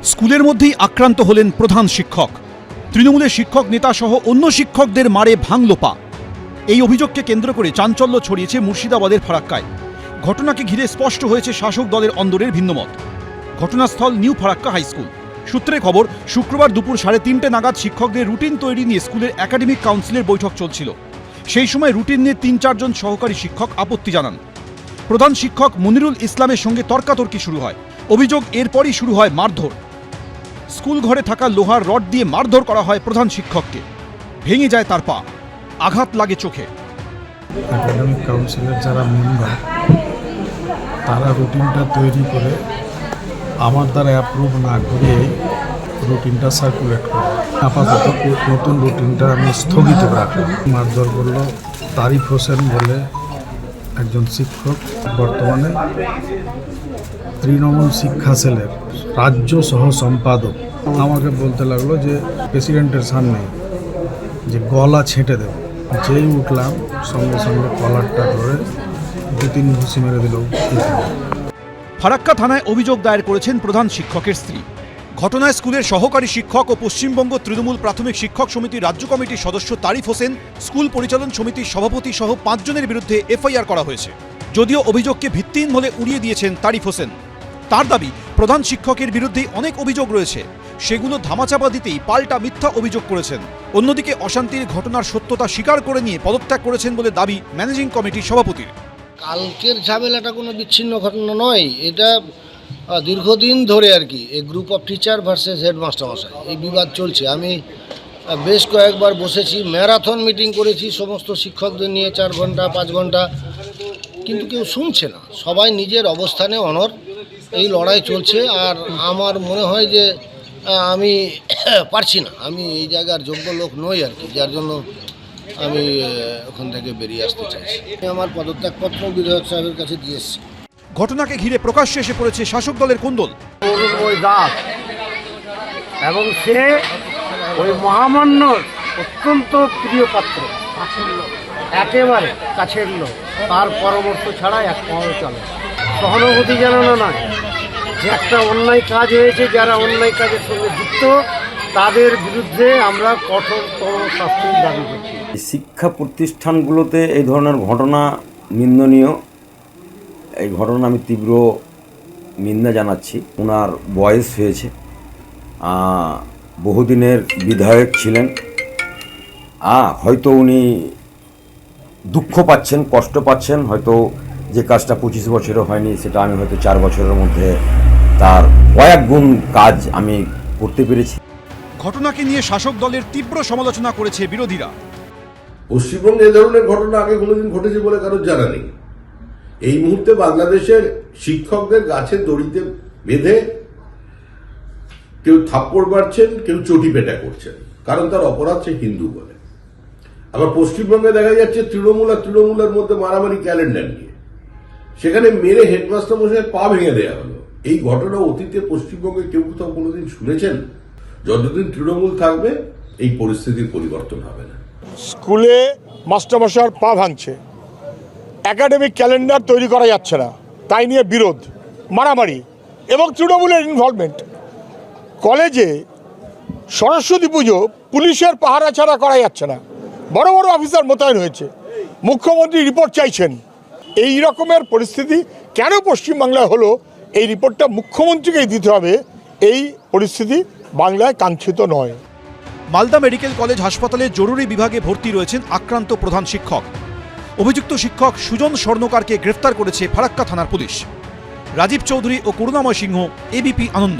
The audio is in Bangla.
স্কুলের মধ্যেই আক্রান্ত হলেন প্রধান শিক্ষক। তৃণমূলের শিক্ষক নেতা সহ অন্য শিক্ষকদের মারে ভাঙল পা। এই অভিযোগকে কেন্দ্র করে চাঞ্চল্য ছড়িয়েছে মুর্শিদাবাদের ফারাক্কায়। ঘটনাকে ঘিরে স্পষ্ট হয়েছে শাসক দলের অন্দরের ভিন্নমত। ঘটনাস্থল নিউ ফারাক্কা হাই স্কুল। সূত্রে খবর, শুক্রবার দুপুর 3:30 নাগাদ শিক্ষকদের রুটিন তৈরি নিয়ে স্কুলের একাডেমিক কাউন্সিলের বৈঠক চলছিল। সেই সময় রুটিন নিয়ে 3-4 জন সহকারী শিক্ষক আপত্তি জানান। প্রধান শিক্ষক মনিরুল ইসলামের সঙ্গে তর্কাতর্কি শুরু হয়। অভিযোগ, এরপরই শুরু হয় মারধর। স্কুল ঘরে থাকা লোহার রড দিয়ে মারধর করা হয় প্রধান শিক্ষককে। ভেঙে যায় তার পা, আঘাত লাগে চোখে। একাডেমিক কাউন্সিলের যারা মেম্বার, তারা রুটিনটা তৈরি করে আমার দ্বারা অ্যাপ্রুভ না করে রুটিনটা সার্কুলেট করে। আপাতত নতুন রুটিনটা আমি স্থগিত রাখলাম। মারধর করল তারিফ হোসেন বলে একজন শিক্ষক, বর্তমানে তৃণমূল শিক্ষা সেলের রাজ্য সহ সম্পাদক। আমাকে বলতে লাগলো যে প্রেসিডেন্টের সামনে যে গলা ছেঁটে দেব। যেই উঠলাম সঙ্গে সঙ্গে কলারটা ধরে 2-3 ঘুষি মেরে দিল। ফারাক্কা থানায় অভিযোগ দায়ের করেছেন প্রধান শিক্ষকের স্ত্রী। ঘটনায় স্কুলের সহকারী শিক্ষক ও পশ্চিমবঙ্গ তৃণমূল প্রাথমিক শিক্ষক সমিতির রাজ্য কমিটির সদস্য তারিফ হোসেন, স্কুল পরিচালন সমিতির সভাপতি সহ 5 জনের বিরুদ্ধে এফআইআর করা হয়েছে। যদিও অভিযোগকে ভিত্তিহীন বলে উড়িয়ে দিয়েছেন তারিফ হোসেন। তার দাবি, প্রধান শিক্ষকের বিরুদ্ধে অনেক অভিযোগ রয়েছে, সেগুলো ধামাচাপা দিতেই পাল্টা মিথ্যা অভিযোগ করেছেন। অন্যদিকে অশান্তির ঘটনার সত্যতা স্বীকার করে নিয়ে পদত্যাগ করেছেন বলে দাবি ম্যানেজিং কমিটির সভাপতির। কালকের ঝামেলাটা কোনো বিচ্ছিন্ন ঘটনা নয়, এটা দীর্ঘদিন ধরে আর কি এই গ্রুপ অফ টিচার ভার্সেস হেডমাস্টারমশাই এই বিবাদ চলছে। আমি বেশ কয়েকবার বসেছি, ম্যারাথন মিটিং করেছি সমস্ত শিক্ষকদের নিয়ে, 4 ঘন্টা 5 ঘন্টা, কিন্তু কেউ শুনছে না। সবাই নিজের অবস্থানে অনড়, এই লড়াই চলছে। আর আমার মনে হয় যে আমি পারছি না, আমি এই জায়গার যোগ্য লোক নই আর কি, যার জন্য আমি ওখান থেকে বেরিয়ে আসতে চাইছি। আমি আমার পদত্যাগপত্র বিধায়ক সাহেবের কাছে দিয়ে এসেছি। ঘটনাকে ঘিরে প্রকাশ্যে এসে পড়েছে শাসক দলের কোন্দল। ওই দাস এবং সে ওই মহামান্যর অত্যন্ত প্রিয় পাত্র, একেবারে কাছের লোক। তার পরামর্শ ছাড়া এক পাও চলে। সহানুভূতি জানানো নয়, যে একটা অন্যায় কাজ হয়েছে, যারা অন্যায় কাজের সঙ্গে যুক্ত তাদের বিরুদ্ধে আমরা কঠোরতম শাস্তির দাবি করছি। শিক্ষা প্রতিষ্ঠানগুলোতে এই ধরনের ঘটনা নিন্দনীয়। এই ঘটনা আমি তীব্র নিন্দা জানাচ্ছি। ওনার বয়স হয়েছে, বহুদিনের বিধায়ক ছিলেন। হয়তো উনি দুঃখ পাচ্ছেন, কষ্ট পাচ্ছেন। হয়তো যে কাজটা 25 বছরে হয়নি, সেটা আমি হয়তো 4 বছরের মধ্যে তার কয়েক গুণ কাজ আমি করতে পেরেছি। ঘটনাকে নিয়ে শাসক দলের তীব্র সমালোচনা করেছে বিরোধীরা। পশ্চিমবঙ্গে এ ধরনের ঘটনা আগে কোনোদিন ঘটেছে বলে কারোর জানা নেই। এই মুহূর্তে বাংলাদেশের শিক্ষকদের গাছে দড়িতে বেঁধে কেউ থাপ্পড় মারছেন, কেউ চটি পেটা করছেন, কারণ তার অপরাধ সে হিন্দু বলে। আবার পশ্চিমবঙ্গে দেখা যাচ্ছে তৃণমূল আর তৃণমূলের মধ্যে মারামারি ক্যালেন্ডার নিয়ে, সেখানে মেরে হেডমাস্টার মশাই পা ভেঙে দেওয়া হলো। এই ঘটনা অতীতে পশ্চিমবঙ্গে কেউ কোথাও কোনোদিন শুনেছেন? যতদিন তৃণমূল থাকবে এই পরিস্থিতির পরিবর্তন হবে না। স্কুলে মাস্টারমশাইয়ের পা ভাঙছে, একাডেমিক ক্যালেন্ডার তৈরি করা যাচ্ছে না, তাই নিয়ে বিরোধ, মারামারি এবং তৃণমূলের ইনভলভমেন্ট। কলেজে সরস্বতী পুজো পুলিশের পাহারা ছাড়া করা যাচ্ছে না, বড় বড় অফিসার মোতায়েন হয়েছে। মুখ্যমন্ত্রী রিপোর্ট চাইছেন। এই রকমের পরিস্থিতি কেন পশ্চিমবাংলায় হলো, এই রিপোর্টটা মুখ্যমন্ত্রীকেই দিতে হবে। এই পরিস্থিতি বাংলায় কাঙ্ক্ষিত নয়। মালদা মেডিকেল কলেজ হাসপাতালে জরুরি বিভাগে ভর্তি রয়েছেন আক্রান্ত প্রধান শিক্ষক। অভিযুক্ত শিক্ষক সুজন স্বর্ণকারকে গ্রেফতার করেছে ফারাক্কা থানার পুলিশ। রাজীব চৌধুরী ও করুণাময় সিংহ, এবিপি আনন্দ।